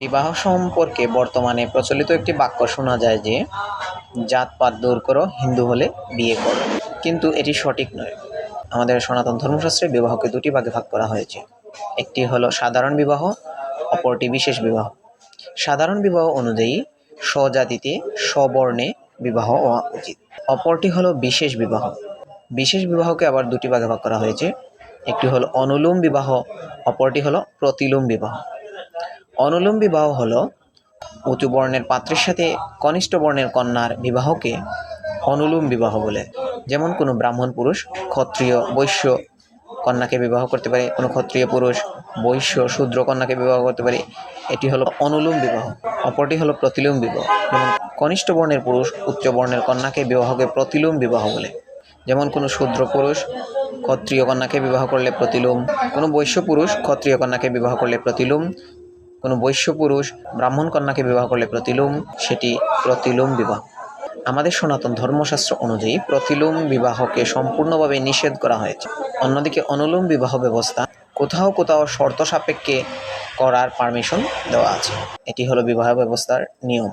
বিবাহ সম্পর্কে বর্তমানে প্রচলিত একটি বাক্য শোনা যায় যে, জাতপাত দূর করো, হিন্দু হলে বিয়ে করো। কিন্তু এটি সঠিক নয়। আমাদের সনাতন ধর্মশাস্ত্রে বিবাহকে দুটি ভাগে ভাগ করা হয়েছে। একটি হলো সাধারণ বিবাহ, অপরটি বিশেষ বিবাহ। সাধারণ বিবাহ অনুযায়ী স্বজাতিতে স্ববর্ণে বিবাহ হওয়া উচিত। অপরটি হলো বিশেষ বিবাহ। বিশেষ বিবাহকে আবার দুটি ভাগে ভাগ করা হয়েছে। একটি হলো অনুলোম বিবাহ, অপরটি হলো প্রতিলোম বিবাহ। অনুলোম বিবাহ হলো উঁচু বর্ণের পাত্রের সাথে কনিষ্ঠ বর্ণের কন্যার বিবাহকে অনুলোম বিবাহ বলে। যেমন কোনো ব্রাহ্মণ পুরুষ ক্ষত্রিয় বৈশ্য কন্যাকে বিবাহ করতে পারে, কোনো ক্ষত্রিয় পুরুষ বৈশ্য শূদ্র কন্যাকে বিবাহ করতে পারে। এটি হলো অনুলোম বিবাহ। অপরটি হলো প্রতিলোম বিবাহ। যেমন কনিষ্ঠ বর্ণের পুরুষ উচ্চ বর্ণের কন্যাকে বিবাহকে প্রতিলোম বিবাহ বলে। যেমন কোনো শূদ্র পুরুষ ক্ষত্রিয় কন্যাকে বিবাহ করলে প্রতিলোম, কোনো বৈশ্য পুরুষ ক্ষত্রিয় কন্যাকে বিবাহ করলে প্রতিলোম, কোনো বৈশ্য পুরুষ ব্রাহ্মণ কন্যাকে বিবাহ করলে প্রতিলোম, সেটি প্রতিলোম বিবাহ। আমাদের সনাতন ধর্মশাস্ত্র অনুযায়ী প্রতিলোম বিবাহকে সম্পূর্ণভাবে নিষেধ করা হয়েছে। অন্যদিকে অনুলোম বিবাহ ব্যবস্থা কোথাও কোথাও শর্ত সাপেক্ষে করার পারমিশন দেওয়া আছে। এটি হলো বিবাহ ব্যবস্থার নিয়ম।